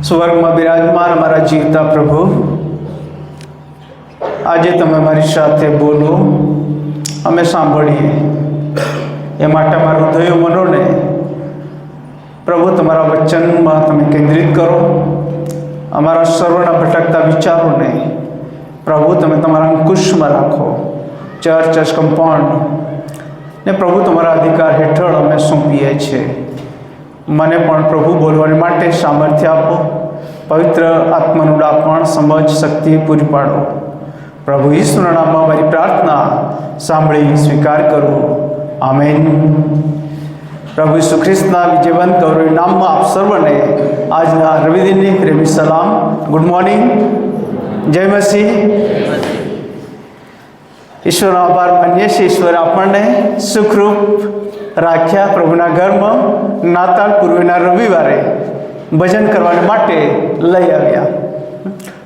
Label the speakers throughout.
Speaker 1: સ્વર્ગમાં બિરાજમાન અમારા જીવતા પ્રભુ, આજે તમે અમારી સાથે બોલો, અમે સાંભળીએ એ માટે અમારા હૃદયો મનોને પ્રભુ તમારા વચનમાં તમે કેન્દ્રિત કરો. અમારા સર્વના ભટકતા વિચારોને પ્રભુ તમે તમારા અંકુશમાં રાખો. ચર્ચ કમ્પાઉન્ડ ને પ્રભુ તમારા અધિકાર હેઠળ અમે સોંપીએ છીએ. મને પણ પ્રભુ બોલવાની માટે સામર્થ્ય આપો. પવિત્ર આત્માનું ડાપણ, સમજ, શક્તિ પૂરી પાડો. પ્રભુ ઈસુના નામમાં મારી પ્રાર્થના સાંભળી સ્વીકાર કરો. આમેન. પ્રભુ ઈસુ ખ્રિસ્તના વિજયવંત ગૌરવી નામમાં આપ સર્વને આજના રવિદિનની પ્રેમી સલામ. Good morning. જય મસીહ. ઈશ્વરનો આભાર માનીએ છીએ. ઈશ્વરે આપણને સુખરૂપ રાખ્યા. પ્રભુના ઘરમાં નાતાલ પૂર્વેના રવિવારે ભજન કરવા માટે લઈ આવ્યા.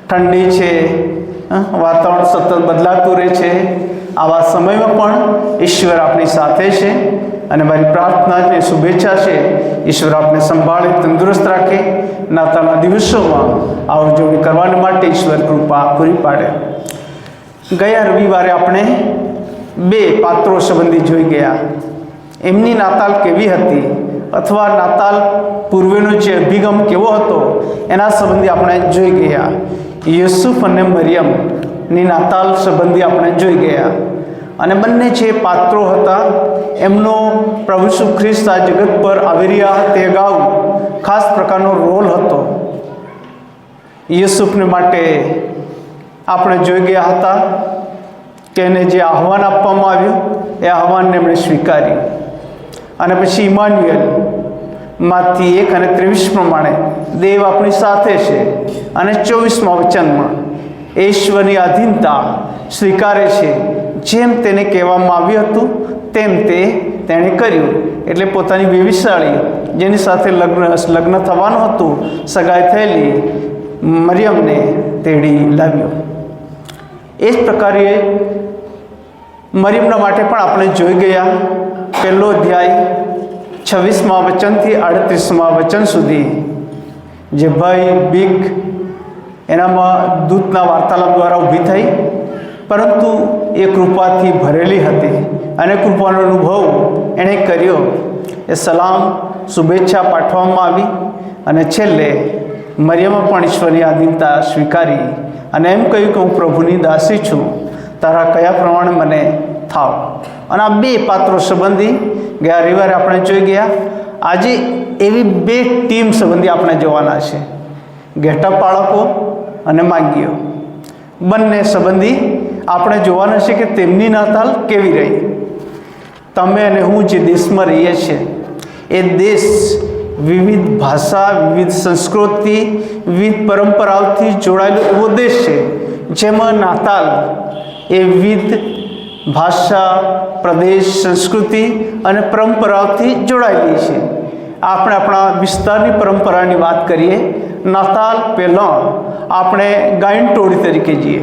Speaker 1: ઠંડી છે, વાતાવરણ સતત બદલાતું રહે છે. આવા સમયમાં પણ ઈશ્વર આપણી સાથે છે અને મારી પ્રાર્થના અને શુભેચ્છા છે ઈશ્વર આપને સંભાળે, તંદુરસ્ત રાખે. નાતાલના દિવસોમાં આ ઉજવણી કરવા માટે ઈશ્વર કૃપા પૂરી પાડે. ગયા રવિવારે આપણે બે પાત્રો સંબંધી જોઈ ગયા. એમની નાતાલ કેવી હતી અથવા નાતાલ પૂર્વેનો જે અભિગમ કેવો હતો એના સંબંધી આપણે જોઈ ગયા. યુસુફ અને મરિયમની નાતાલ સંબંધી આપણે જોઈ ગયા. અને બંને જે પાત્રો હતા એમનો પ્રભુ ઈસુ ખ્રિસ્ત આ જગત પર આવી રહ્યા તે અગાઉ ખાસ પ્રકારનો રોલ હતો. યુસુફને માટે આપણે જોઈ ગયા હતા કે એને જે આહવાન આપવામાં આવ્યું એ આહવાનને એમણે સ્વીકાર્યું. અને પછી ઇમાન્યુએલ માંથી 1 અને 23 પ્રમાણે દેવ આપણી સાથે છે. અને 24મા વચનમાં ઈશ્વરની આધીનતા સ્વીકારે છે. જેમ તેને કહેવામાં આવ્યું હતું તેમ તેણે કર્યું. એટલે પોતાની વેવિશાળી જેની સાથે લગ્ન થવાનું હતું, સગાઈ થયેલી મરિયમને તેડી લાવ્યો. એ જ પ્રકારે મરિયમના માટે પણ આપણે જોઈ ગયા. પહેલો અધ્યાય 26મા વચનથી 38મા વચન સુધી જે ભય, બીક એનામાં દૂતના વાર્તાલાપ દ્વારા ઊભી થઈ, પરંતુ એ કૃપાથી ભરેલી હતી અને કૃપાનો અનુભવ એણે કર્યો. એ સલામ, શુભેચ્છા પાઠવવામાં આવી અને છેલ્લે મરિયમે પણ ઈશ્વરની આધીનતા સ્વીકારી અને એમ કહ્યું કે હું પ્રભુની દાસી છું, તારા કયા પ્રમાણે મને થાવ. અને આ બે પાત્રો સંબંધી ગયા રવિવારે આપણે જોઈ ગયા. આજે એવી બે ટીમ સંબંધી આપણે જોવાના છે. ઘેટા પાળકો અને માંગીઓ બંને સંબંધી આપણે જોવાના છે કે તેમની નાતાલ કેવી રહી. તમે અને હું જે દેશમાં રહીએ છીએ એ દેશ વિવિધ ભાષા, વિવિધ સંસ્કૃતિ, વિવિધ પરંપરાઓથી જોડાયેલો એવો દેશ છે જેમાં નાતાલ એ વિવિધ ભાષા, પ્રદેશ, સંસ્કૃતિ અને પરંપરાઓથી જોડાયેલી છે. આપણે આપણા વિસ્તારની પરંપરાની વાત કરીએ. નાતાલ પહેલાં આપણે ગાયન ટોળી તરીકે જઈએ.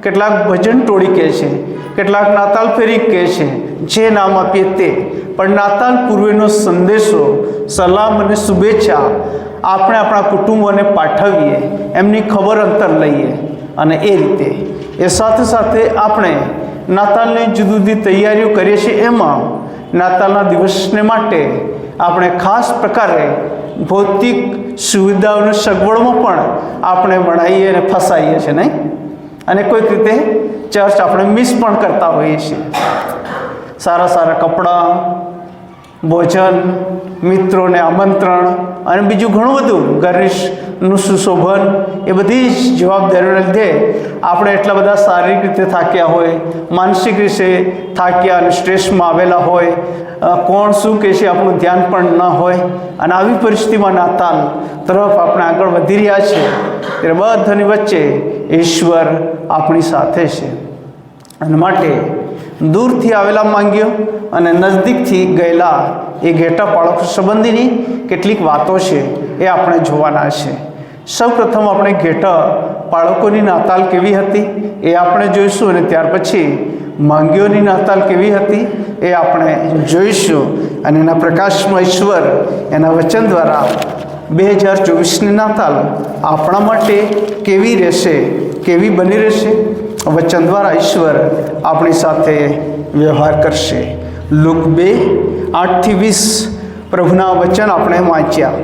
Speaker 1: કેટલાક ભજન ટોળી કહે છે, કેટલાક નાતાલ ફેરી કહે છે, જે નામ આપીએ તે. પણ નાતાલ પૂર્વેનો સંદેશો, સલામ અને શુભેચ્છા આપણે આપણા કુટુંબોને પાઠવીએ, એમની ખબર અંતર લઈએ. અને એ રીતે એ સાથે સાથે આપણે નાતાલની જુદી જુદી તૈયારીઓ કરીએ છીએ. એમાં નાતાલના દિવસને માટે આપણે ખાસ પ્રકારે ભૌતિક સુવિધાઓની સગવડમાં પણ આપણે વણાઈએ અને ફસાઈએ છીએ, નહીં? અને કોઈક રીતે ચર્ચ આપણે મિસ પણ કરતા હોઈએ છીએ. સારા સારા કપડાં, ભોજન, મિત્રોને આમંત્રણ અને બીજું ઘણું બધું, ઘરનું સુશોભન, એ બધી જ જવાબદારીઓને લીધે આપણે એટલા બધા શારીરિક રીતે થાક્યા હોય, માનસિક રીતે થાક્યા અને સ્ટ્રેસમાં આવેલા હોય, કોણ શું કહે છે આપણું ધ્યાન પણ ન હોય. અને આવી પરિસ્થિતિમાં નાતાલ તરફ આપણે આગળ વધી રહ્યા છીએ. ત્યારે બધાની વચ્ચે ઈશ્વર આપણી સાથે છે. અને માટે દૂરથી આવેલા માંગ્યો અને નજદીકથી ગયેલા એ ઘેટા પાળકો સંબંધીની કેટલીક વાતો છે, એ આપણે જોવાના છે. સૌ પ્રથમ આપણે ઘેટા પાળકોની નાતાલ કેવી હતી એ આપણે જોઈશું, અને ત્યાર પછી માંગ્યોની નાતાલ કેવી હતી એ આપણે જોઈશું. અને એના પ્રકાશમાં ઈશ્વર એના વચન દ્વારા 2024ની નાતાલ આપણા માટે કેવી રહેશે, કેવી બની રહેશે, વચન દ્વારા ઈશ્વર આપણી સાથે વ્યવહાર કરશે. લુક 2:8-20 પ્રભુના વચન આપણે વાંચ્યા.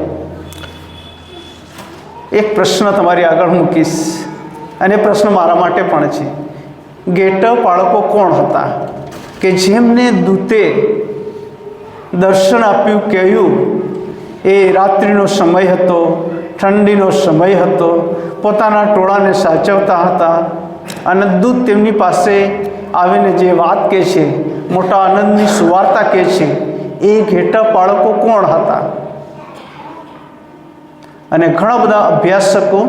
Speaker 1: એક પ્રશ્ન તમારી આગળ મૂકીશ, અને પ્રશ્ન મારા માટે પણ છે. ઘેટા પાળકો કોણ હતા કે જેમને દૂતે દર્શન આપ્યું, કહ્યું એ રાત્રિનો સમય હતો, ઠંડીનો સમય હતો, પોતાના ટોળાને સાચવતા હતા, અને દૂત તેમની પાસે આવીને જે વાત કહે છે, મોટા આનંદની સુવાર્તા કહે છે, એ ઘેટા પાળકો કોણ હતા? અને ઘણા બધા અભ્યાસકો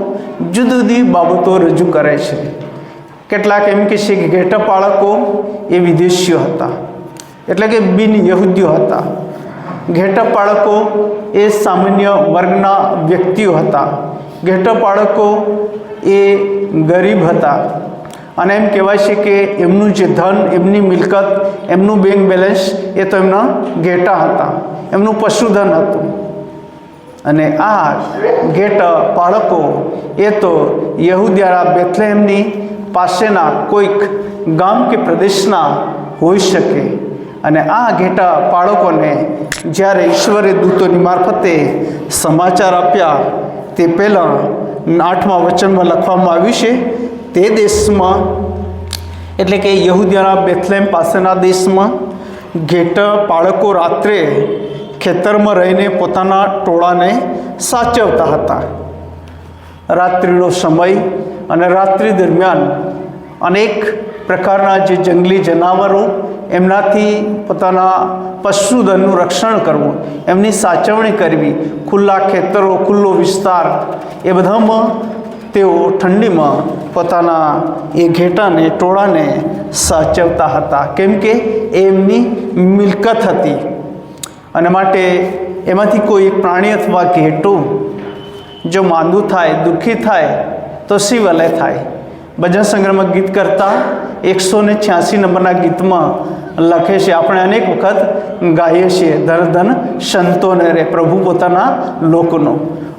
Speaker 1: જુદી જુદી બાબતો રજૂ કરે છે. કેટલાક એમ કહે છે કે ઘેટા પાળકો એ વિદેશીઓ હતા, એટલે કે બિન યહૂદીઓ હતા. ઘેટા પાળકો એ સામાન્ય વર્ગના વ્યક્તિઓ હતા. ઘેટા પાળકો એ ગરીબ હતા. અને એમ કહેવાય છે કે એમનું જે ધન, એમની મિલકત, એમનું બેંક બેલેન્સ એ તો એમના ઘેટા હતા, એમનું પશુધન હતું. અને આ ઘેટા પાળકો એ તો યહૂદિયા બેથલેહેમની પાસેના કોઈક ગામ કે પ્રદેશના હોઈ શકે. અને આ ઘેટા પાળકોને જ્યારે ઈશ્વરે દૂતોની મારફતે સમાચાર આપ્યા, તે પહેલાં 8મા વચનમાં લખવામાં આવ્યું છે, તે દેશમાં, એટલે કે યહૂદિયાના બેથલેહેમ પાસેના દેશમાં ઘેટા પાળકો રાત્રે ખેતરમાં રહીને પોતાના ટોળાને સાચવતા હતા. રાત્રિનો સમય અને રાત્રિ દરમિયાન અનેક પ્રકારના જે જંગલી જનાવરો, એમનાથી પોતાના પશુધનનું રક્ષણ કરવું, એમની સાચવણી કરવી, ખુલ્લા ખેતરો, ખુલ્લો વિસ્તાર, એ બધામાં તેઓ ઠંડીમાં પોતાના એ ઘેટાને, ટોળાને સાચવતા હતા, કેમ કે એ એમની મિલકત હતી. અને માટે એમાંથી કોઈ એક પ્રાણી અથવા ઘેટું જો માંદું થાય, દુઃખી થાય, તો શી વલય થાય. ભજન સંગ્રહમાં ગીત કરતા 186 નંબરના ગીતમાં લખે છે, આપણે અનેક વખત ગાઈએ છીએ, ધન ધન સંતોને રે પ્રભુ પોતાના લોકનો.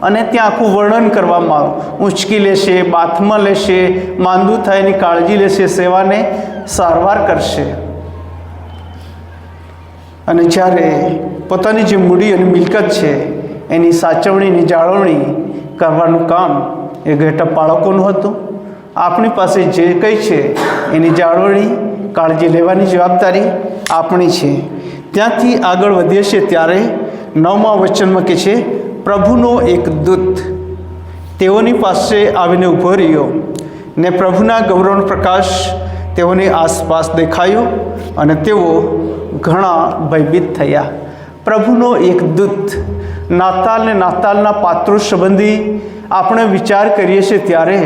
Speaker 1: અને ત્યાં આખું વર્ણન કરવામાં આવે, ઊંચકી લેશે, બાથમાં લેશે, માંદું થાય એની કાળજી લેશે, સેવાને સારવાર કરશે. અને જ્યારે પોતાની જે મૂડી અને મિલકત છે એની સાચવણીની જાળવણી કરવાનું કામ એ ઘેટા પાળકોનું હતું. આપણી પાસે જે કંઈ છે એની જાળવણી, કાળજી લેવાની જવાબદારી આપણી છે. ત્યાંથી આગળ વધીએ છીએ ત્યારે 9મા વચનમાં કહે છે, પ્રભુનો એક દૂત તેઓની પાસે આવીને ઊભો રહ્યો, ને પ્રભુના ગૌરવનો પ્રકાશ તેઓની આસપાસ દેખાયો, અને તેઓ ઘણા ભયભીત થયા. પ્રભુનો એક દૂત, નાતાલ ને નાતાલના પાત્રો સંબંધી આપણે વિચાર કરીએ છીએ ત્યારે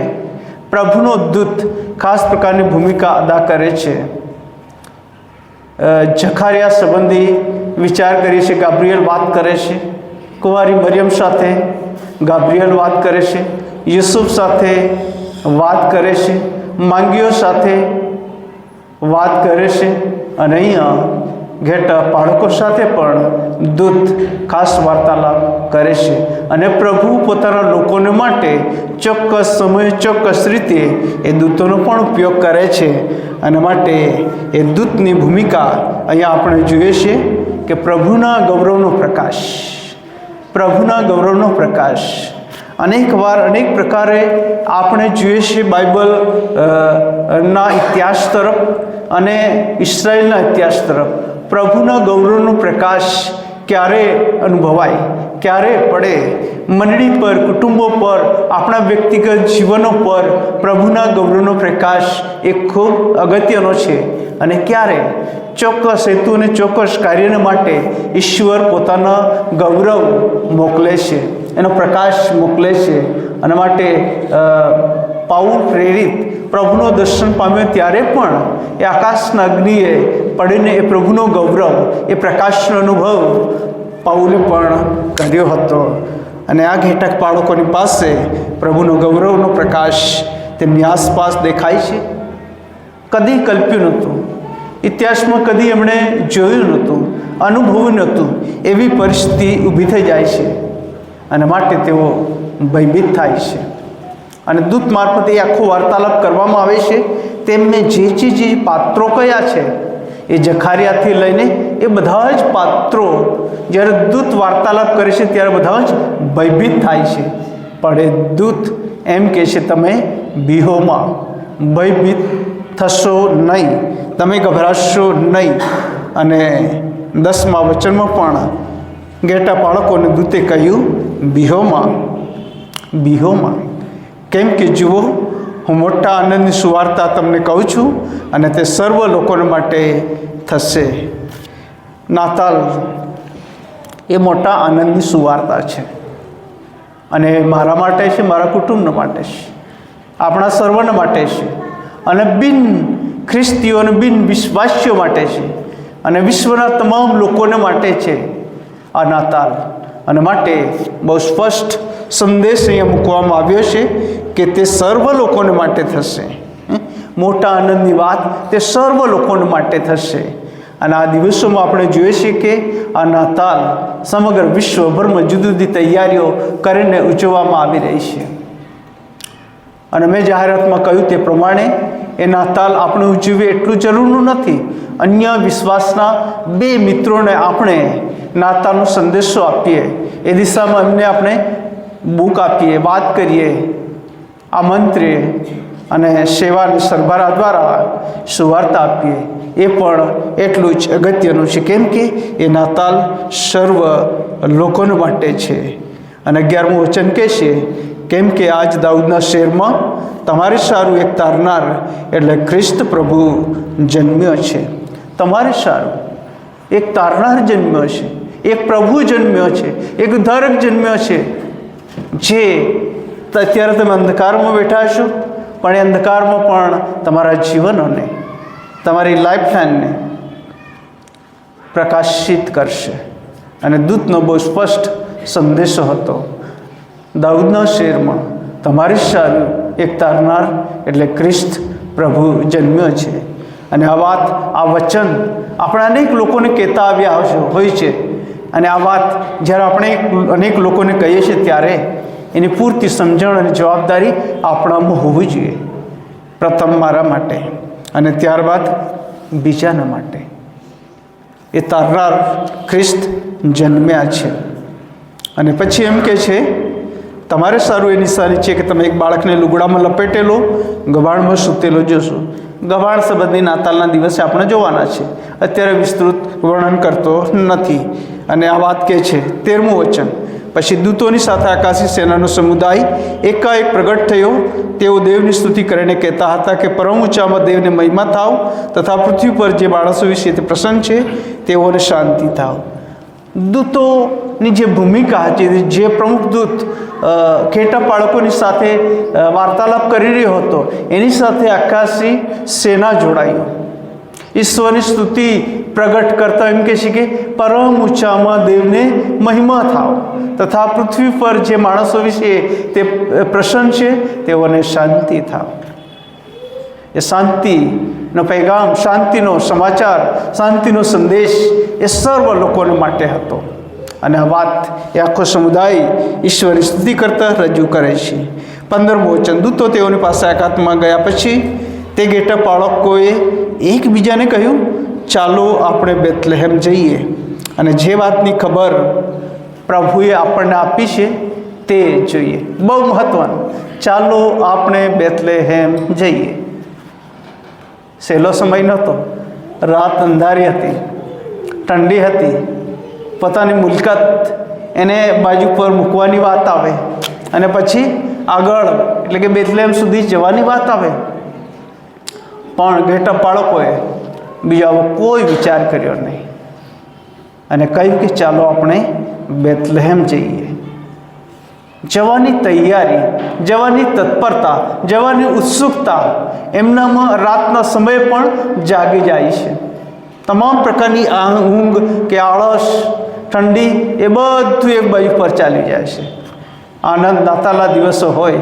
Speaker 1: પ્રભુનો દૂત ખાસ પ્રકારની ભૂમિકા અદા કરે છે. જખારિયા સંબંધી વિચાર કરીએ છીએ, ગાબ્રિયલ વાત કરે છે, કુંવારી મરિયમ સાથે ગાબ્રિયલ વાત કરે છે, યુસુફ સાથે વાત કરે છે, માંગીઓ સાથે વાત કરે છે અને અહીંયા ઘેટા બાળકો સાથે પણ દૂત ખાસ વાર્તાલાપ કરે છે અને પ્રભુ પોતાના લોકોને માટે ચોક્કસ સમયે ચોક્કસ રીતે એ દૂતોનો પણ ઉપયોગ કરે છે. અને માટે એ દૂતની ભૂમિકા અહીંયા આપણે જોઈએ છીએ કે પ્રભુના ગૌરવનો પ્રકાશ, પ્રભુના ગૌરવનો પ્રકાશ અનેક વાર અનેક પ્રકારે આપણે જોઈએ છીએ બાઇબલ ના ઇતિહાસ તરફ અને ઇસ્રાયેલના ઇતિહાસ તરફ. પ્રભુના ગૌરવનો પ્રકાશ ક્યારે અનુભવાય, ક્યારે પડે મંડળી પર, કુટુંબો પર, આપણા વ્યક્તિગત જીવનો પર પ્રભુના ગૌરવનો પ્રકાશ એ ખૂબ અગત્યનો છે. અને ક્યારે ચોક્કસ હેતુ અને ચોક્કસ કાર્યને માટે ઈશ્વર પોતાના ગૌરવ મોકલે છે, એનો પ્રકાશ મોકલે છે. અને માટે પાઉલ પ્રેરિત પ્રભુનો દર્શન પામ્યો ત્યારે પણ એ આકાશના અગ્નિએ પડીને એ પ્રભુનો ગૌરવ, એ પ્રકાશનો અનુભવ પાઉલે પણ કર્યો હતો. અને આ ઘેટક બાળકોની પાસે પ્રભુનો ગૌરવનો પ્રકાશ તેમની આસપાસ દેખાય છે. કદી કલ્પ્યું નહોતું, ઇતિહાસમાં કદી એમણે જોયું નહોતું, અનુભવ્યું નહોતું, એવી પરિસ્થિતિ ઊભી થઈ જાય છે. અને માટે તેઓ ભયભીત થાય છે. અને દૂત મારફતે એ આખો વાર્તાલાપ કરવામાં આવે છે. તેમને જે પાત્રો કયા છે એ જખારિયાથી લઈને એ બધા જ પાત્રો જ્યારે દૂત વાર્તાલાપ કરે છે ત્યારે બધા જ ભયભીત થાય છે. પણ એ દૂત એમ કહે છે, તમે બીહોમાં, ભયભીત થશો નહીં, તમે ગભરાશો નહીં. અને 10મા વચનમાં પણ ઘેટા બાળકોને દૂતે કહ્યું બીહોમાં, બીહોમાં. કેમ કે જુઓ, હું મોટા આનંદની સુવાર્તા તમને કહું છું અને તે સર્વ લોકોને માટે થશે. નાતાલ એ મોટા આનંદની સુવાર્તા છે અને મારા માટે છે, મારા કુટુંબ માટે છે, આપણા સર્વના માટે છે અને બિન ખ્રિસ્તીઓ અને બિન વિશ્વાસીઓ માટે છે અને વિશ્વના તમામ લોકોને માટે છે આ નાતાલ. અને માટે બહુ સ્પષ્ટ સંદેશ અહીંયા મૂકવામાં આવ્યો છે કે તે સર્વ લોકોને માટે થશે. મોટા આનંદની વાત તે સર્વ લોકોને માટે થશે. અને આ દિવસોમાં આપણે જોઈએ છીએ કે આ નાતાલ સમગ્ર વિશ્વભરમાં જુદી જુદી તૈયારીઓ કરીને ઉજવવામાં આવી રહી છે. અને મેં જાહેરાતમાં કહ્યું તે પ્રમાણે એ નાતાલ આપણે ઉજવીએ એટલું જરૂરનું નથી. અન્ય વિશ્વાસના 2 મિત્રોને આપણે નાતાલનો સંદેશો આપીએ, એ દિશામાં એમને આપણે બુક આપીએ, વાત કરીએ, આમંત્રીએ અને સેવાની સરભરા દ્વારા સુવાર્તા આપીએ, એ પણ એટલું જ અગત્યનું છે. કેમ કે એ નાતાલ સર્વ લોકોને માટે છે. અને 11મું વચન કહે છે, કેમ કે આજ દાઉદના શહેરમાં તમારે સારું એક તારનાર એટલે ખ્રિસ્ત પ્રભુ જન્મ્યો છે. તમારે સારું એક તારનાર જન્મ્યો છે, એક પ્રભુ જન્મ્યો છે, એક ઉદ્ધારક જન્મ્યો છે. જે અત્યારે તમે અંધકારમાં બેઠા છો, પણ એ અંધકારમાં પણ તમારા જીવનોને, તમારી લાઈફલાઈનને પ્રકાશિત કરશે. અને દૂતનો બહુ સ્પષ્ટ સંદેશો હતો, દાઉદના શહેરમાં તમારી સારું એક તારનાર એટલે ખ્રિસ્ત પ્રભુ જન્મ્યો છે. અને આ વાત, આ વચન આપણે અનેક લોકોને કહેતા આવ્યા હોય છે. અને આ વાત જ્યારે આપણે અનેક લોકોને કહીએ છીએ ત્યારે એની પૂરતી સમજણ અને જવાબદારી આપણામાં હોવી જોઈએ. પ્રથમ મારા માટે અને ત્યારબાદ બીજાના માટે. એ તારનાર ખ્રિસ્ત જન્મ્યા છે. અને પછી એમ કહે છે, તમારે સારું એ નિશાની છે કે તમે એક બાળકને લુગડામાં લપેટેલો, ગભાણમાં સૂતેલો જોશો. ગભાણ સંબંધી નાતાલના દિવસે આપણે જોવાના છે, અત્યારે વિસ્તૃત વર્ણન કરતો નથી. અને આ વાત કહે છે 13મું વચન, પછી દૂતોની સાથે આકાશી સેનાનો સમુદાય એકાએક પ્રગટ થયો. તેઓ દેવની સ્તુતિ કરીને કહેતા હતા કે પરમ ઊંચામાં દેવને મહિમા થાવ, તથા પૃથ્વી પર જે માણસો વિશે તે પ્રસન્ન છે તેઓને શાંતિ થાવ. દૂતોની જે ભૂમિકા હતી, જે પ્રમુખ દૂત ઘેટા બાળકોની સાથે વાર્તાલાપ કરી રહ્યો હતો, એની સાથે આકાશી સેના જોડાઈ ઈશ્વરની સ્તુતિ પ્રગટ કરતા એમ કહે છે કે પરમ ઊંચામાં દેવને મહિમા થાવ, તથા પૃથ્વી પર જે માણસો વિશે તે પ્રસન્ન છે તેઓને શાંતિ થાવ. એ શાંતિનો પૈગામ, શાંતિનો સમાચાર, શાંતિનો સંદેશ એ સર્વ લોકોને માટે હતો. અને આ વાત એ આખો સમુદાય ઈશ્વરની સ્તુતિ કરતા રજૂ કરે છે. 15મું વચન, દૂતો તેઓની પાસે એકાંતમાં ગયા પછી તે ઘેટા પાળકોએ એકબીજાને કહ્યું, ચાલો આપણે બેથલેહેમ જઈએ અને જે વાતની ખબર પ્રભુએ આપણને આપી છે તે જોઈએ. બહુ મહત્વનું, ચાલો આપણે બેથલેહેમ જઈએ. સહેલો સમય નહોતો, રાત અંધારી હતી, ઠંડી હતી, પોતાની મુલાકાત એને બાજુ પર મૂકવાની વાત આવે અને પછી આગળ એટલે કે બેથલેહેમ સુધી જવાની વાત આવે. પણ ઘેટા પાળકોએ બીજા કોઈ વિચાર કર્યો નહીં અને કહ્યું કે ચાલો આપણે બેથલેહેમ જઈએ. જવાની તૈયારી, જવાની તત્પરતા, જવાની ઉત્સુકતા એમનામાં રાતના સમયે પણ જાગી જાય છે. તમામ પ્રકારની ઊંઘ કે આળસ, ઠંડી એ બધું એક બાજુ પર ચાલી જાય છે. આનંદ નાતાલના દિવસો હોય,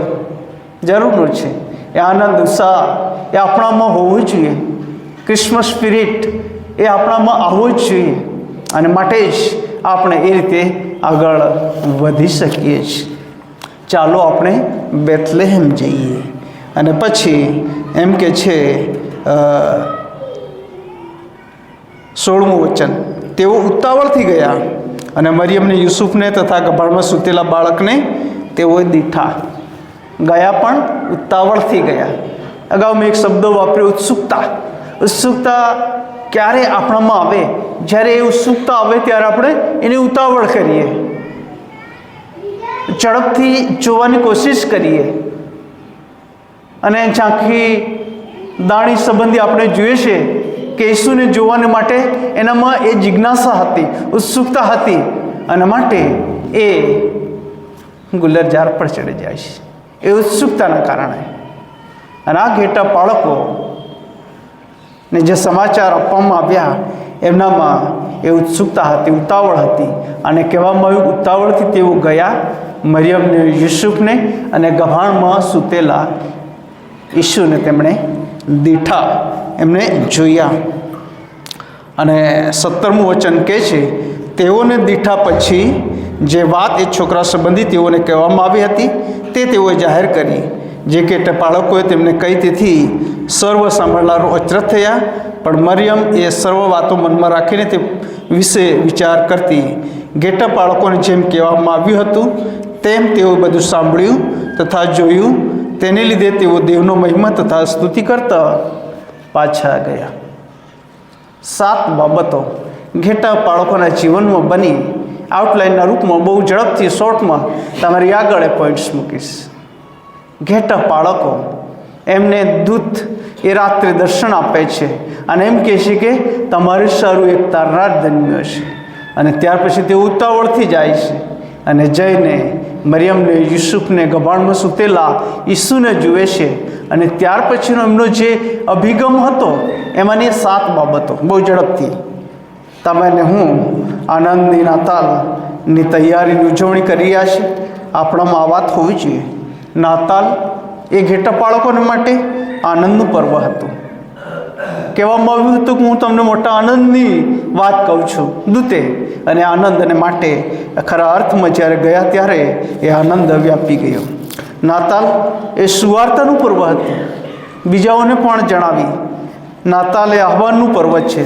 Speaker 1: જરૂરનું છે. એ આનંદ, ઉત્સાહ એ આપણામાં હોવું જોઈએ. ક્રિસમસ સ્પિરિટ એ આપણામાં આવવું જ જોઈએ અને માટે જ આપણે એ રીતે આગળ વધી શકીએ છીએ. ચાલો આપણે બેથલેહેમ જઈએ. અને પછી એમ કે છે 16મું વચન, તેઓ ઉતાવળથી ગયા અને મરિયમને, યુસુફને તથા ગભાણમાં સૂતેલા બાળકને તેઓએ દીઠા. ગયા પણ ઉતાવળથી ગયા. અગાઉ મેં એક શબ્દ વાપર્યો, ઉત્સુકતા. ઉત્સુકતા ક્યારે આપણામાં આવે? જ્યારે એ ઉત્સુકતા આવે ત્યારે આપણે એની ઉતાવળ કરીએ, ઝડપથી જોવાની કોશિશ કરીએ અને ઝાંખી દાણી સંબંધી આપણે જોઈએ છે કે ઈસુને જોવાને માટે એનામાં એ જિજ્ઞાસા હતી, ઉત્સુકતા હતી અને માટે એ ગુલર ઝાડ પર ચડી જાય છે એ ઉત્સુકતાના કારણે. અને આ ઘેટા બાળકોને જે સમાચાર આપવામાં આવ્યા એમનામાં એ ઉત્સુકતા હતી, ઉતાવળ હતી. અને કહેવામાં આવ્યું ઉતાવળથી તેઓ ગયા મરિયમને, યુસુફને અને ગભાણમાં સૂતેલા ઈસુને તેમણે દીઠા, એમને જોયા. અને 17મું વચન કહે છે, તેઓને દીઠા પછી જે વાત એ છોકરા સંબંધી તેઓને કહેવામાં આવી હતી તે તેઓએ જાહેર કરી. જે ઘેટા બાળકોએ તેમને કહી તેથી સર્વ સાંભળનારો અચરજ થયા. પણ મરિયમ એ સર્વ વાતો મનમાં રાખીને તે વિશે વિચાર કરતી. ઘેટા બાળકોને જેમ કહેવામાં આવ્યું હતું તેમ તેઓ બધું સાંભળ્યું તથા જોયું. તેને લીધે તેઓ દેવનો મહિમા તથા સ્તુતિ કરતા પાછા ગયા. 7 બાબતો ઘેટા બાળકોના જીવનમાં બની આઉટલાઇનના રૂપમાં બહુ ઝડપથી શોર્ટમાં તમારી આગળ પોઈન્ટ્સ મૂકીશ. ઘેટા બાળકો, એમને દૂત એ રાત્રે દર્શન આપે છે અને એમ કહે છે કે તમારે સારું એક તારનાર જન્મ્યો છે. અને ત્યાર પછી તે ઉતાવળથી જાય છે અને જઈને મરિયમને, યુસુફને, ગભાણમાં સૂતેલા ઈસુને જુએ છે. અને ત્યાર પછીનો એમનો જે અભિગમ હતો એમાંની 7 બાબતો બહુ ઝડપથી તમે ને હું આનંદની નાતાલની તૈયારીની ઉજવણી કરી રહ્યા છે. આપણામાં આ વાત હોવી જોઈએ. નાતાલ એ ઘેટા બાળકોને માટે આનંદનું પર્વ હતું. કહેવામાં આવ્યું હતું કે હું તમને મોટા આનંદની વાત કહું છું દૂતે. અને આનંદ અને માટે ખરા અર્થમાં જ્યારે ગયા ત્યારે એ આનંદ વ્યાપી ગયો. નાતાલ એ સુવાર્તાનું પર્વ હતું. બીજાઓને પણ જણાવી. નાતાલ એ આહવાનનું પર્વ છે.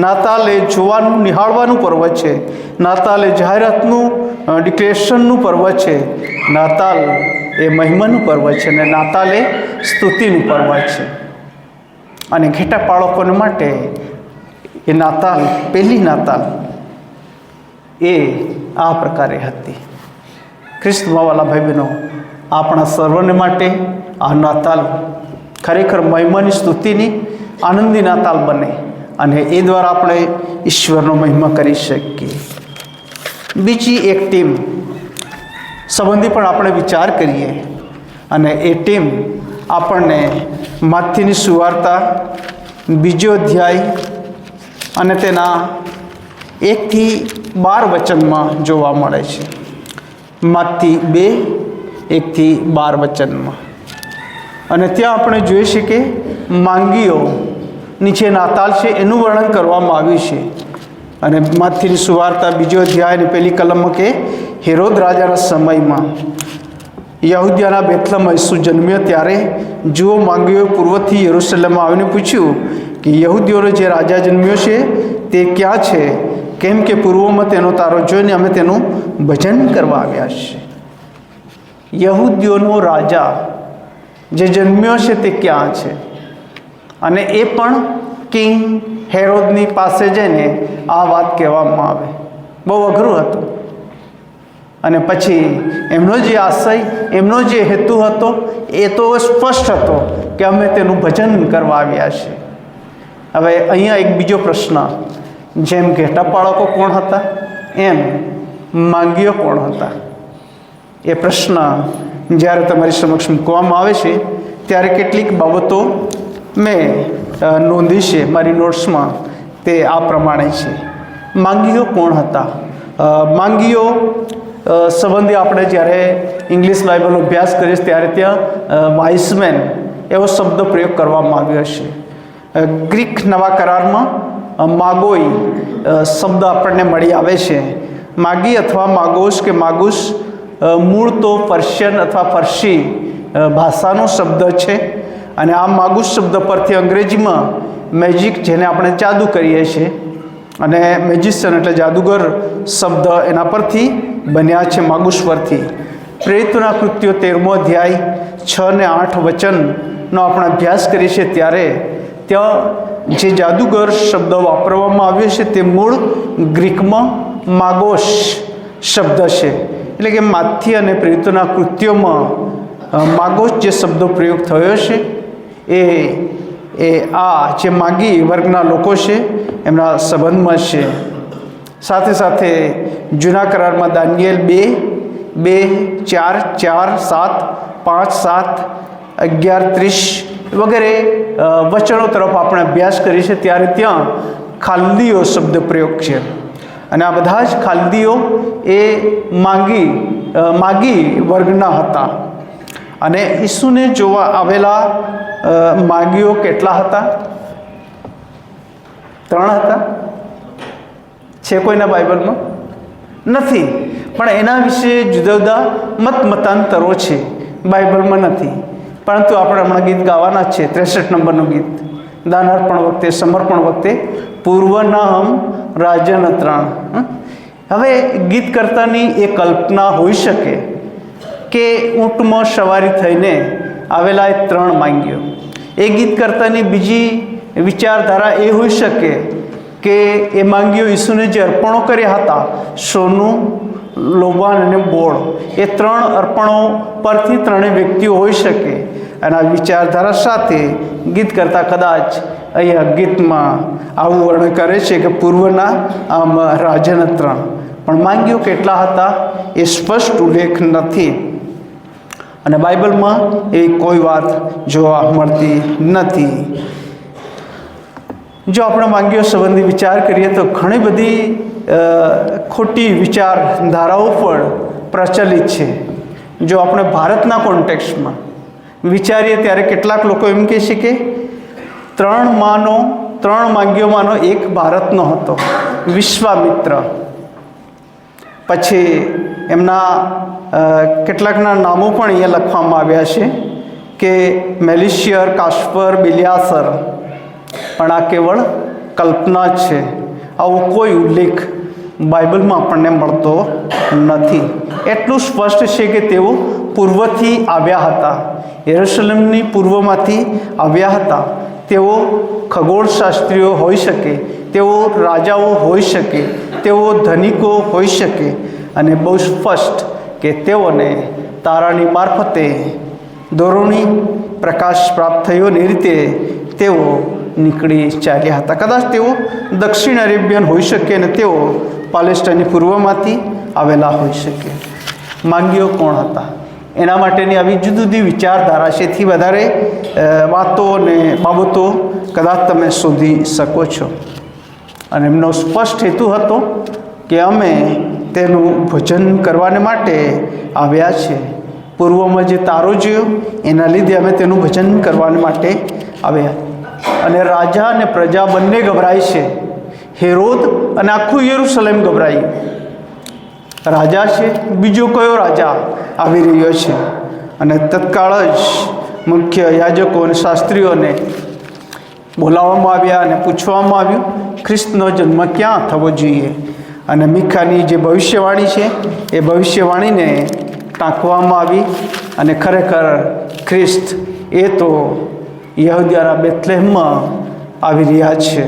Speaker 1: નાતાલ એ જોવાનું, નિહાળવાનું પર્વ છે. નાતાલ એ જાહેરાતનું, ડિક્લેરેશનનું પર્વ છે. નાતાલ એ મહિમાનું પર્વ છે અને નાતાલ એ સ્તુતિનું પર્વ છે. અને ઘેટા બાળકોને માટે એ નાતાલ, પહેલી નાતાલ એ આ પ્રકારે હતી. ખ્રિસ્તમાં વાલા ભાઈ બહેનો, આપણા સર્વને માટે આ નાતાલ ખરેખર મહિમાની, સ્તુતિની, આનંદી નાતાલ બને અને એ દ્વારા આપણે ઈશ્વરનો મહિમા કરી શકીએ. બીજી એક ટીમ સંબંધી પણ આપણે વિચાર કરીએ અને એ ટીમ આપણને માથીની સુવાર્તા 2 અધ્યાય અને તેના 1 થી 12 વચનમાં જોવા મળે છે. માથી 2, 1 થી 12 વચનમાં. અને ત્યાં આપણે જોઈએ છીએ કે માંગીઓ નીચે નાતાલ છે એનું વર્ણન કરવામાં આવ્યું છે. અને માથીની સુવાર્તા 2 અધ્યાય અને 1 કલમમાં કે હેરોદ રાજાના સમયમાં યહૂદિયાના બેથલેહમમાં ઈસુ જન્મ્યો ત્યારે જુઓ, માંગીઓએ પૂર્વથી યરૂશલેમમાં આવીને પૂછ્યું કે યહૂદીઓનો જે રાજા જન્મ્યો છે તે ક્યાં છે, કેમ કે પૂર્વમાં તેનો તારો જોઈને અમે તેનું ભજન કરવા આવ્યા છે. યહૂદીઓનો રાજા જે જન્મ્યો છે તે ક્યાં છે? અને એ પણ કિંગ હેરોદની પાસે જઈને આ વાત કહેવામાં આવે. બહુ અઘરું હતું. અને પછી એમનો જે આશય, એમનો જે હેતુ હતો એ તો સ્પષ્ટ હતો કે અમે તેનું ભજન કરવા આવ્યા છે. હવે અહીંયા એક બીજો પ્રશ્ન, જેમ ઘેટાપાળકો કોણ હતા એમ માંગીઓ કોણ હતા? એ પ્રશ્ન જ્યારે તમારી સમક્ષ મૂકવામાં આવે છે ત્યારે કેટલીક બાબતો મેં નોંધી છે મારી નોટ્સમાં. તે આ પ્રમાણે છે. માંગીઓ કોણ હતા? માંગીઓ સંબંધી આપણે જ્યારે ઇંગ્લિશ બાઇબલનો અભ્યાસ કરીએ ત્યારે ત્યાં વાઇસમેન એવો શબ્દ પ્રયોગ કરવામાં આવ્યો છે. ગ્રીક નવા કરારમાં માગોઈ શબ્દ આપણને મળી આવે છે. માગી અથવા માગોસ કે માગુસ મૂળ તો પર્શિયન અથવા ફરસી ભાષાનો શબ્દ છે. અને આ માગુસ શબ્દ પરથી અંગ્રેજીમાં મેજિક, જેને આપણે જાદુ કરીએ છીએ, અને મેજિશિયન એટલે જાદુગર શબ્દ એના પરથી બન્યા છે, માગુસ પરથી. પ્રેરિતોના કૃત્યો 13મો અધ્યાય 6 અને 8 વચનનો આપણે અભ્યાસ કરીએ છીએ ત્યારે ત્યાં જે જાદુગર શબ્દ વાપરવામાં આવ્યો છે તે મૂળ ગ્રીકમાં માગોસ શબ્દ છે. એટલે કે માથી અને પ્રેરિતોના કૃત્યોમાં માગોસ જે શબ્દો પ્રયોગ થયો છે એ આ જે માગી વર્ગના લોકો છે એમના સંબંધમાં છે. સાથે સાથે જૂના કરારમાં દાનિયેલ 2:4, 4:7, 5:7, 11:30 વગેરે વચનો તરફ આપણે અભ્યાસ કરીએ છીએ ત્યારે ત્યાં ખાલ્દીઓ શબ્દ પ્રયોગ છે. અને આ બધા જ ખાલ્દીઓ એ માગી વર્ગના હતા. અને ઈસુને જોવા આવેલા માગીઓ કેટલા હતા? 3 હતા. છે કોઈના બાઇબલમાં? નથી. પણ એના વિશે જુદા જુદા મતાંતરો છે, બાઇબલમાં નથી. પરંતુ આપણે હમણાં ગીત ગાવાના જ છે, 63 નંબરનું ગીત. દાનાર્પણ વખતે, સમર્પણ વખતે પૂર્વના હમ રાજન ત્રણ. હવે ગીતકર્તાની એ કલ્પના હોઈ શકે કે ઊંટમાં સવારી થઈને આવેલા એ 3 માંગીઓ. એ ગીતકર્તાની બીજી વિચારધારા એ હોઈ શકે કે એ માંગીઓ ઈસુને જે અર્પણો કર્યા હતા, સોનું, લોબાન અને બોળ, એ 3 અર્પણો પરથી 3 વ્યક્તિઓ હોઈ શકે. અને આ વિચારધારા સાથે ગીતકર્તા કદાચ અહીંયા ગીતમાં આવું વર્ણન કરે છે કે પૂર્વના આમ રાજન 3. પણ માંગીઓ કેટલા હતા એ સ્પષ્ટ ઉલ્લેખ નથી. અને બાઇબલમાં એવી કોઈ વાત જોવા મળતી નથી. જો આપણે માંગીઓ સંબંધી વિચાર કરીએ તો ઘણી બધી ખોટી વિચારધારાઓ પણ પ્રચલિત છે. જો આપણે ભારતના કોન્ટેક્સ્ટમાં વિચારીએ ત્યારે કેટલાક લોકો એમ કહે છે કે 3 માંગીઓમાંનો એક ભારતનો હતો, વિશ્વામિત્ર. પછી એમના કેટલાકના નામો પણ અહીંયા લખવામાં આવ્યા છે કે મેલિશિયર, કાસ્પર, બિલિયાસર. પણ આ કેવળ કલ્પના જ છે. આવો કોઈ ઉલ્લેખ બાઇબલમાં આપણને મળતો નથી. એટલું સ્પષ્ટ છે કે તેઓ પૂર્વથી આવ્યા હતા, યરૂશલેમની પૂર્વમાંથી આવ્યા હતા. તેઓ ખગોળશાસ્ત્રીઓ હોઈ શકે, તેઓ રાજાઓ હોઈ શકે, તેઓ ધનિકો હોઈ શકે. અને બહુ સ્પષ્ટ કે તેઓને તારાની મારફતે દોરણી પ્રકાશ પ્રાપ્ત થયો ને એ રીતે તેઓ નીકળી ચાલ્યા હતા. કદાચ તેઓ દક્ષિણ અરેબિયન હોઈ શકે અને તેઓ પાલેસ્ટાઇનની પૂર્વમાંથી આવેલા હોઈ શકે. માંગીઓ કોણ હતા એના માટેની આવી જુદી જુદી વિચારધારા છે. એથી વધારે વાતો અને બાબતો કદાચ તમે શોધી શકો છો. અને એમનો સ્પષ્ટ હેતુ હતો કે અમે તેનું ભજન કરવાને માટે આવ્યા છે. પૂર્વમાં જે તારો જોયો એના લીધે અમે તેનું ભજન કરવા માટે આવ્યા અને રાજા અને પ્રજા બંને ગભરાય છે. હેરોદ અને આખું યરુશલેમ ગભરાયું. રાજા છે, બીજો કયો રાજા આવી રહ્યો છે? અને તત્કાળ જ મુખ્ય યાજકો અને શાસ્ત્રીઓને બોલાવવામાં આવ્યા અને પૂછવામાં આવ્યું, ખ્રિસ્તનો જન્મ ક્યાં થવો જોઈએ? અને મીખાની જે ભવિષ્યવાણી છે એ ભવિષ્યવાણીને ટાંકવામાં આવી અને ખરેખર ખ્રિસ્ત એ તો યહૂદિયાના બેથલેહમમાં આવી રહ્યા છે.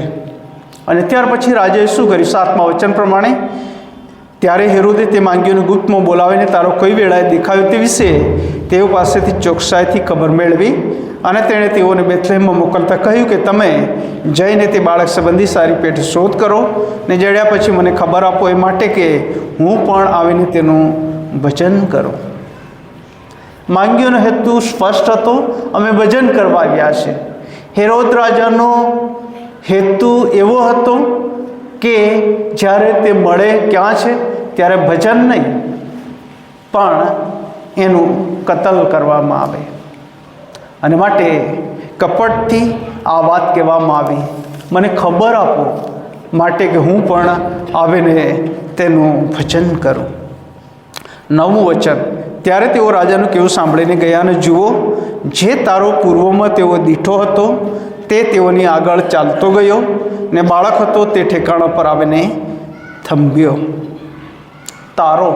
Speaker 1: અને ત્યાર પછી રાજાએ શું કર્યું? 7મા વચન પ્રમાણે, ત્યારે હેરોદે તે માંગ્યોને ગુપ્તમાં બોલાવીને તારો કઈ વેળાએ દેખાયો તે વિશે તેઓ પાસેથી ચોકસાઈથી ખબર મેળવી. અને તેણે તેઓને બેથલેહમમાં મોકલતા કહ્યું કે તમે જઈને તે બાળક સંબંધી સારી પેઠે શોધ કરો ને જડ્યા પછી મને ખબર આપો, એ માટે કે હું પણ આવીને તેનું ભજન કરું. માંગ્યોનો હેતુ સ્પષ્ટ હતો, અમે ભજન કરવા આવ્યા છે. હેરોદ રાજાનો હેતુ એવો હતો કે જ્યારે તે મળે ક્યાં છે ત્યારે ભજન નહીં પણ એનું કતલ કરવામાં આવે. અને માટે કપટથી આ વાત કહેવામાં આવી, મને ખબર આપો માટે કે હું પણ આવીને તેનું ભજન કરું. 9મું વચન, ત્યારે તેઓ રાજાનું કહેવું સાંભળીને ગયા અને જુઓ, જે તારો પૂર્વમાં તેઓ દીઠો હતો તે તેઓની આગળ ચાલતો ગયો ને બાળક હતો તે ઠેકાણા પર આવીને થંભ્યો. તારો,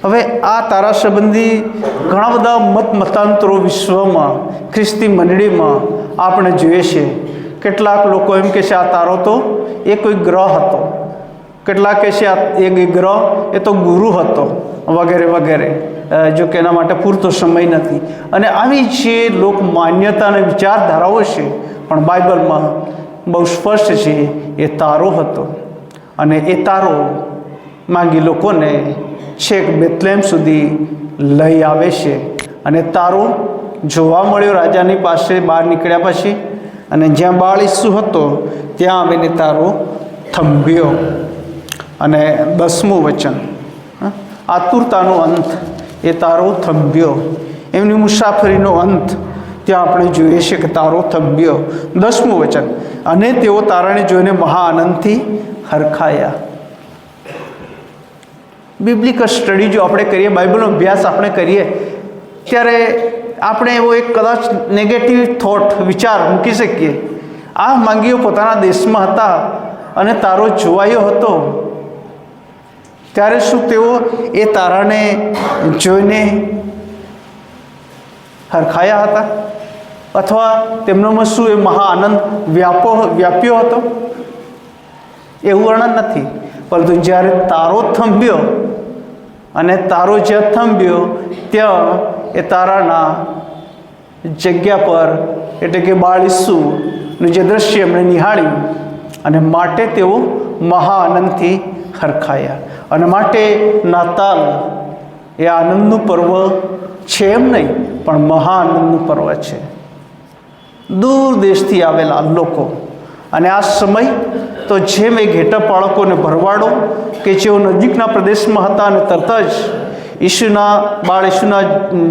Speaker 1: હવે આ તારા સંબંધી ઘણા બધા મતાંતરો વિશ્વમાં ખ્રિસ્તી મંડળીમાં આપણે જોઈએ છીએ. કેટલાક લોકો એમ કહે છે આ તારો તો એ કોઈ ગ્રહ હતો, કેટલાક કહે છે આ એ ગ્રહ એ તો ગુરુ હતો, વગેરે વગેરે. જો કે એના માટે પૂરતો સમય નથી. અને આવી જે લોક માન્યતા અને વિચારધારાઓ છે, પણ બાઇબલમાં બહુ સ્પષ્ટ છે એ તારો હતો. અને એ તારો માંગી લોકોને છેક બેથલેમ સુધી લઈ આવે છે. અને તારો જોવા મળ્યો રાજાની પાસે બહાર નીકળ્યા પછી, અને જ્યાં બાળ ઈસુ હતો ત્યાં આવીને તારો થંભ્યો. અને 10મું વચન, આતુરતાનો અંત, એ તારો થંભ્યો. એમની મુસાફરીનો અંત ત્યાં આપણે જોઈએ છીએ કે તારો થંભ્યો. 10મું વચન, અને તેઓ તારાને જોઈને મહા આનંદથી હરખાયા. બિબ્લિકલ સ્ટડી જો આપણે કરીએ, બાઇબલનો અભ્યાસ આપણે કરીએ, ત્યારે આપણે એવો એક કદાચ નેગેટિવ થોટ વિચાર મૂકી શકીએ. આ માંગીઓ પોતાના દેશમાં હતા અને તારો જોવાયો હતો, ત્યારે શું તેઓ એ તારાને જોઈને હરખાયા હતા? અથવા તેમનામાં શું એ મહા આનંદ વ્યાપ્યો હતો? એવું વર્ણન નથી. પરંતુ જ્યારે તારો થંભ્યો અને તારો જ્યાં થંભ્યો ત્યાં એ તારાના જગ્યા પર, એટલે કે બાળ ઈસુનું જે દ્રશ્ય એમણે નિહાળ્યું અને માટે તેઓ મહા આનંદથી હરખાયા. અને માટે નાતાલ એ આનંદનું પર્વ છે એમ નહીં, પણ મહા આનંદનું પર્વ છે. દૂર દેશથી આવેલા લોકો, અને આ સમય તો જેમ એ ઘેટા બાળકોને ભરવાડો કે જેઓ નજીકના પ્રદેશમાં હતા અને તરત જ બાળ ઈસુના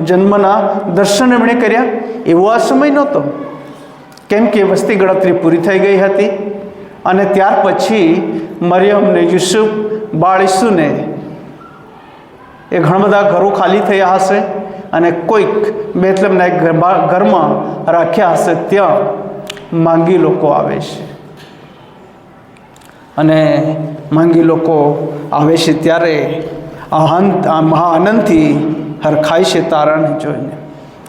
Speaker 1: જન્મના દર્શન એમણે કર્યા, એવો આ સમય નહોતો. કેમ કે વસ્તી ગણતરી પૂરી થઈ ગઈ હતી. અને ત્યાર પછી મરિયમ ને યુસુફ બાળ ઈસુને એ ઘણા બધા ઘરો ખાલી થયા હશે અને કોઈક બેથલેમના એક ઘરમાં રાખ્યા હશે. ત્યાં માંગી લોકો આવે છે અને માંગી લોકો આવે છે ત્યારે મહા આનંદથી હરખાય છે તારાને જોઈને,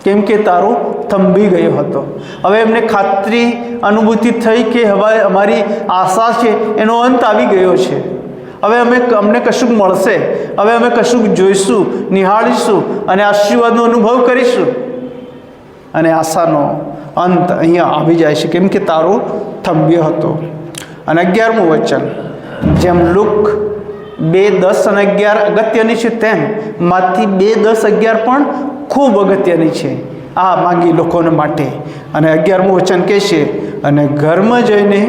Speaker 1: કેમ કે તારો થંભી ગયો હતો. હવે એમને ખાતરી અનુભૂતિ થઈ કે હવે અમારી આશા છે એનો અંત આવી ગયો છે. હવે અમને કશુંક મળશે, હવે અમે કશુંક જોઈશું, નિહાળીશું અને આશીર્વાદનો અનુભવ કરીશું. અને આશાનો અંત અહીંયા આવી જાય છે, કેમ કે તારો થંભ્યો હતો. અને 11મું વચન, જેમ લુક 2:10 અને 11 અગત્યની છે, તેમ માંથી 2:10-11 પણ ખૂબ અગત્યની છે આ માંગી લોકોને માટે. અને 11મું વચન કહે છે, અને ઘરમાં જઈને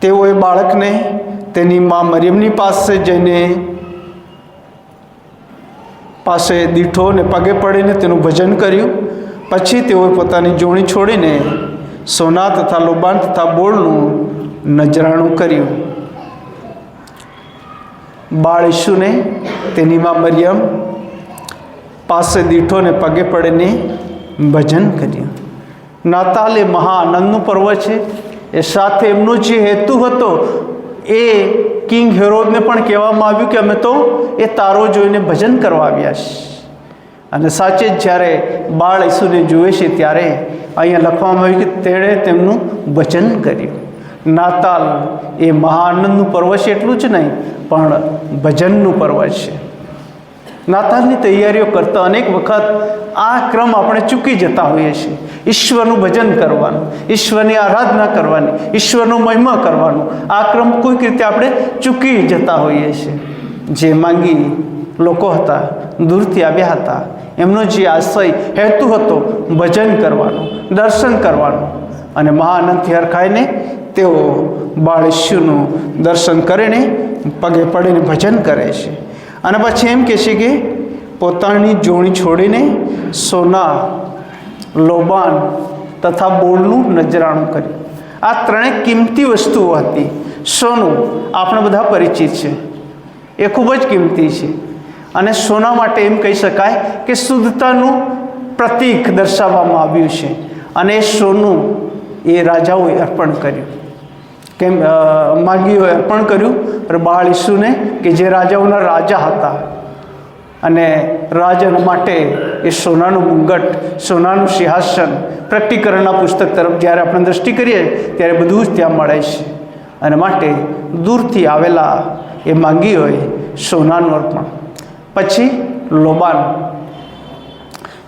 Speaker 1: તેઓએ બાળકને તેની મા મરિયમની પાસે દીઠો ને પગે પડીને તેનું ભજન કર્યું. પછી તેઓએ પોતાની જોણી છોડીને સોના તથા લોબાન તથા બોળનું નજરાણું કર્યું. બાળ ઈસુને તેની માં મરિયમ પાસે દીઠોને પગે પડીને ભજન કર્યું. નાતાલ એ મહા આનંદનું પર્વ છે. એ સાથે એમનો જે હેતુ હતો એ કિંગ હેરોદને પણ કહેવામાં આવ્યું કે અમે તો એ તારો જોઈને ભજન કરવા આવ્યા છીએ. અને સાચે જ જ્યારે બાળ ઈસુને જુએ છે ત્યારે અહીંયા લખવામાં આવ્યું કે તેણે તેમનું ભજન કર્યું. નાતાલ એ મહાઆનંદનું પર્વ છે એટલું જ નહીં, પણ ભજનનું પર્વ છે. નાતાલની તૈયારીઓ કરતા અનેક વખત આ ક્રમ આપણે ચૂકી જતા હોઈએ છીએ. ઈશ્વરનું ભજન કરવાનું, ઈશ્વરની આરાધના કરવાની, ઈશ્વરનો મહિમા કરવાનું, આ ક્રમ કોઈક રીતે આપણે ચૂકી જતા હોઈએ છીએ. જે માંગી લોકો હતા, દૂરથી આવ્યા હતા, એમનો જે આશય હેતુ હતો ભજન કરવાનું, દર્શન કરવાનું, અને મહાઆનંદથી હરખાઈને તેઓ બાળ ઈસુનું દર્શન કરીને પગે પડીને ભજન કરે છે. અને પછી એમ કહે છે કે પોતાની જોણી છોડીને સોના, લોબાન તથા બોળનું નજરાણું કર્યું. આ ત્રણેય કિંમતી વસ્તુઓ હતી. સોનું આપણે બધા પરિચિત છે, એ ખૂબ જ કિંમતી છે. અને સોના માટે એમ કહી શકાય કે શુદ્ધતાનું પ્રતીક દર્શાવવામાં આવ્યું છે. અને એ સોનું એ રાજાઓએ અર્પણ કર્યું. કેમ માગીઓએ અર્પણ કર્યું બાળ ઈસુને કે જે રાજાઓના રાજા હતા. અને રાજા માટે એ સોનાનું મુંગટ, સોનાનું સિંહાસન, પ્રકટીકરણના પુસ્તક તરફ જ્યારે આપણે દૃષ્ટિ કરીએ ત્યારે બધું જ ત્યાં મળે છે. અને માટે દૂરથી આવેલા એ માગીઓએ સોનાનું અર્પણ. પછી લોબાન.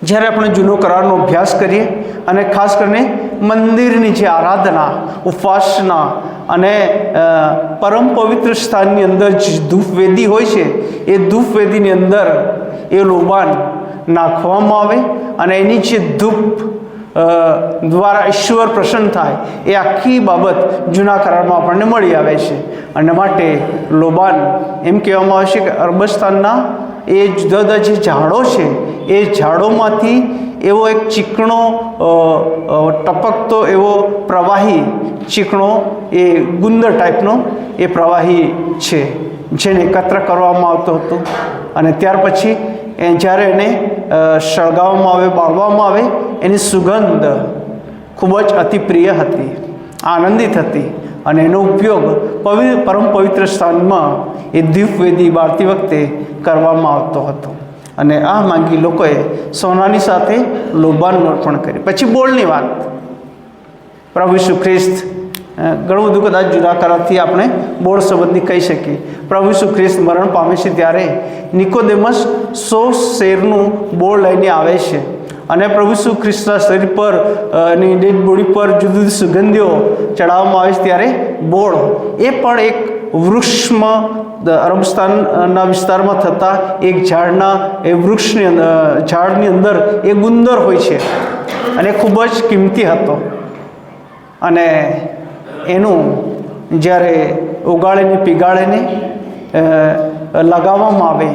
Speaker 1: જ્યારે આપણે જૂનો કરારનો અભ્યાસ કરીએ અને ખાસ કરીને મંદિરની જે આરાધના, ઉપાસના અને પરમ પવિત્ર સ્થાનની અંદર જે ધૂપવેદી હોય છે એ ધૂપવેદીની અંદર એ લોબાન નાખવામાં આવે અને એની જે ધૂપ દ્વારા ઈશ્વર પ્રસન્ન થાય એ આખી બાબત જૂના કરારમાં આપણને મળી આવે છે. અને માટે લોબાન એમ કહેવામાં આવે છે કે અરબસ્તાનના એ જુદા જુદા જે ઝાડો છે એ ઝાડોમાંથી એવો એક ચીકણો ટપકતો એવો પ્રવાહી, ચીકણો એ ગુંદર ટાઈપનો એ પ્રવાહી છે જેને એકત્ર કરવામાં આવતો હતો. અને ત્યાર પછી જ્યારે એને સળગાવવામાં આવે, બાળવામાં આવે, એની સુગંધ ખૂબ જ અતિ પ્રિય હતી, આનંદિત હતી. અને એનો ઉપયોગ પરમ પવિત્ર સ્થાનમાં એ દીપવેદી બાળતી વખતે કરવામાં આવતો હતો. અને આ માંગી લોકોએ સોનાની સાથે લોબાનનું અર્પણ કર્યું. પછી બોળની વાત. પ્રભુ ઈસુ ખ્રિસ્ત, ઘણું બધું કદાચ જુદા કરારથી આપણે બોળ સંબંધી કહી શકીએ. પ્રભુ ઈસુ ખ્રિસ્ત મરણ પામે છે ત્યારે નિકોદેમસ 100 શેરનું બોળ લઈને આવે છે. અને પ્રભુ ઈસુ ખ્રિસ્તના શરીર પર ની ડેડ બોડી પર જુદી જુદી સુગંધીઓ ચડાવવામાં આવે છે ત્યારે બોળ એ પણ એક વૃક્ષમાં, અરબસ્તાનના વિસ્તારમાં થતા એક ઝાડના એ વૃક્ષની ઝાડની અંદર એ ગુંદર હોય છે અને ખૂબ જ કિંમતી હતો. અને એનું જ્યારે ઉગાડીને પીગાળીને લગાવવામાં આવે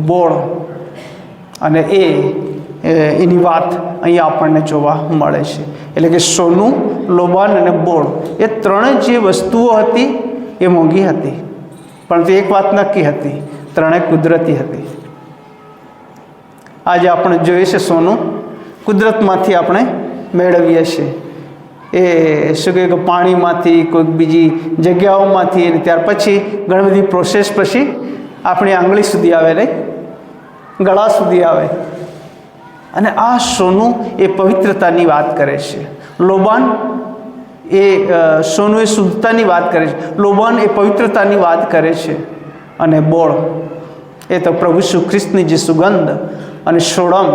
Speaker 1: બોળ, અને એની વાત અહીંયા આપણને જોવા મળે છે. એટલે કે સોનું, લોબાન અને બોળ એ ત્રણેય જે વસ્તુઓ હતી એ મોંઘી હતી, પરંતુ એક વાત નક્કી હતી, ત્રણેય કુદરતી હતી. આજે આપણે જોઈએ છે સોનું કુદરતમાંથી આપણે મેળવીએ છીએ. એ શું કહે કે પાણીમાંથી, કોઈક બીજી જગ્યાઓમાંથી, અને ત્યાર પછી ઘણી બધી પ્રોસેસ પછી આપણી આંગળી સુધી આવે, ને ગળા સુધી આવે. અને આ સોનું એ પવિત્રતાની વાત કરે છે. લોબાન એ સોનું એ શુદ્ધતાની વાત કરે છે. લોબાન એ પવિત્રતાની વાત કરે છે. અને બોળ એ તો પ્રભુ ઈસુ ખ્રિસ્તની જે સુગંધ અને સોડમ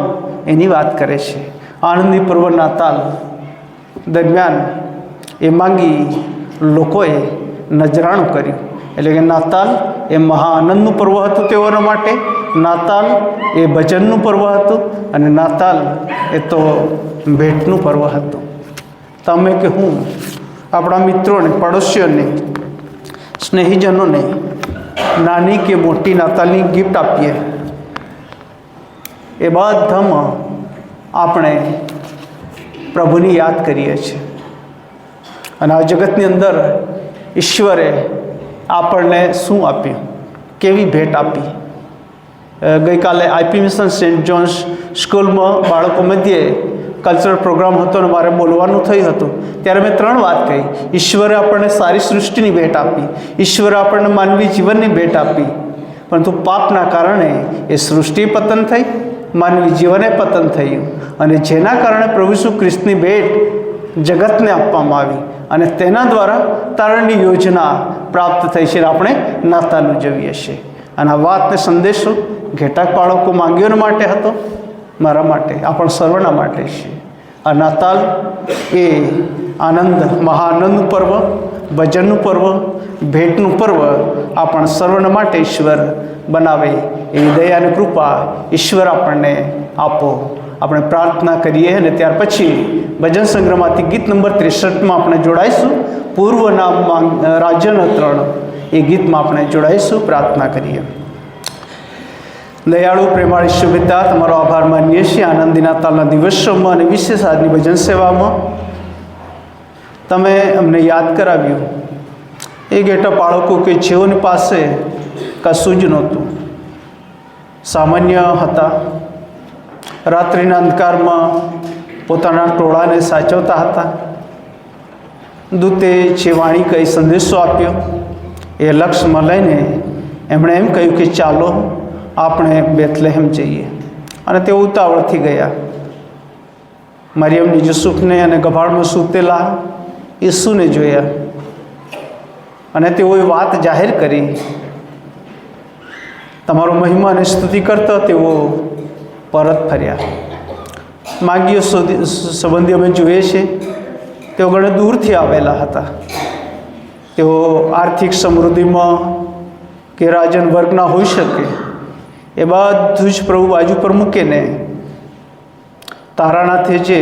Speaker 1: એની વાત કરે છે. આનંદી પર્વ નાતાલ દરમિયાન એ માંગી લોકોએ નજરાણું કર્યું. એટલે કે નાતાલ એ મહા આનંદનું પર્વ હતું તેઓના માટે. નાતાલ એ ભજનનું પર્વ હતું. અને નાતાલ એ તો ભેટનું પર્વ હતું. તમે કે હું આપણા મિત્રોને, પડોશીઓને, સ્નેહીજનોને નાની કે મોટી નાતાલની ગિફ્ટ આપીએ, એ બધામાં આપણે પ્રભુની યાદ કરીએ છીએ. અને આ જગતની અંદર ઈશ્વરે આપણને શું આપ્યું, કેવી ભેટ આપી. ગઈકાલે આઈપી મિશન સેન્ટ જોન્સ સ્કૂલમાં બાળકો મધ્યે કલ્ચરલ પ્રોગ્રામ હતો અને મારે બોલવાનું થયું હતું. ત્યારે મેં 3 વાત કહી. ઈશ્વરે આપણને સારી સૃષ્ટિની ભેટ આપી, ઈશ્વરે આપણને માનવી જીવનની ભેટ આપી, પરંતુ પાપના કારણે એ સૃષ્ટિ પતન થઈ, માનવી જીવને પતન થયું, અને જેના કારણે પ્રભુ ઈસુ ખ્રિસ્તની ભેટ જગતને આપવામાં આવી અને તેના દ્વારા તારણની યોજના પ્રાપ્ત થઈ છે. આપણે નાતાલ ઉજવીએ છીએ. અને આ વાતને સંદેશો ઘેટાક બાળકો માંગ્યોને માટે હતો, મારા માટે, આપણ સર્વના માટે છે. આ નાતાલ એ આનંદ, મહાઆનંદનું પર્વ, ભજનનું પર્વ, ભેટનું પર્વ આપણ સર્વના માટે ઈશ્વર બનાવે એવી દયા અને કૃપા ઈશ્વર આપણને આપો. આપણે પ્રાર્થના કરીએ અને ત્યાર પછી ભજન સંગ્રહમાંથી ગીત નંબર 63માં આપણે જોડાઈશું. પૂર્વના રાજ્યના 3 એ ગીતમાં આપણે જોડાઈશું. પ્રાર્થના કરીએ. દયાળુ પ્રેમાળ ઈશ્વર પિતા, તમારો આભાર માનીએ છીએ. આનંદી નાતાલના દિવસોમાં અને વિશેષ આજની ભજન સેવામાં તમે અમને યાદ કરાવ્યું એ ઘેટા બાળકો કે જેઓની પાસે કશું જ નહોતું, સામાન્ય હતા, રાત્રિના અંધકારમાં પોતાના ટોળાને સાચવતા હતા. દૂતે જે વાણી કહી, સંદેશો આપ્યો, એ લક્ષ્યમાં લઈને એમણે એમ કહ્યું કે ચાલો આપણે બેથલેહેમ જઈએ. અને તેઓ ઉતાવળથી ગયા. મરિયમની યુસુફને અને ગભાડમાં સૂતેલા ઈસુને જોયા અને તેઓએ વાત જાહેર કરી. તમારો મહિમા અને સ્તુતિ કરતા તેઓ પરત ફર્યા. માગીઓ સંબંધી અમે જોઈએ છીએ, તેઓ ઘણા દૂરથી આવેલા હતા. તેઓ આર્થિક સમૃદ્ધિમાં કે રાજન વર્ગના હોઈ શકે, એ બધું જ પ્રભુ બાજુ પર મૂકીને તારાનાથે જે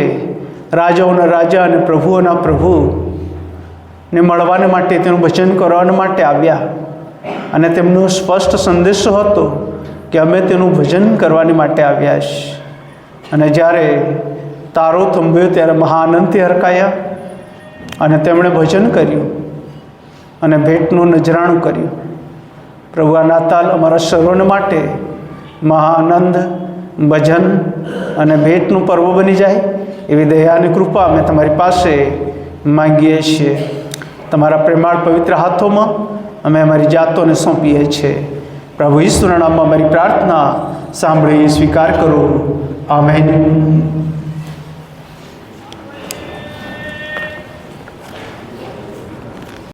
Speaker 1: રાજાઓના રાજા અને પ્રભુઓના પ્રભુને મળવાને માટે, તેનું ભજન કરવા માટે આવ્યા. અને તેમનો સ્પષ્ટ સંદેશો હતો કે અમે તેનું ભજન કરવાની માટે આવ્યા છીએ. અને જ્યારે તારો થંભ્યો ત્યારે મહાઆનંદથી હરખાયા અને તેમણે ભજન કર્યું અને ભેટનું નજરાણું કર્યું. પ્રભુ, આ નાતાલ અમારા સર્વને માટે મહાઆનંદ, ભજન અને ભેટનું પર્વ બની જાય એવી દયા અને કૃપા અમે તમારી પાસે માંગીએ છીએ. તમારા પ્રેમાળ પવિત્ર હાથોમાં અમે અમારી જાતોને સોંપીએ છીએ. પ્રભુ ઈસુના નામમાં અમારી પ્રાર્થના સાંભળી સ્વીકાર કરો. આમેન.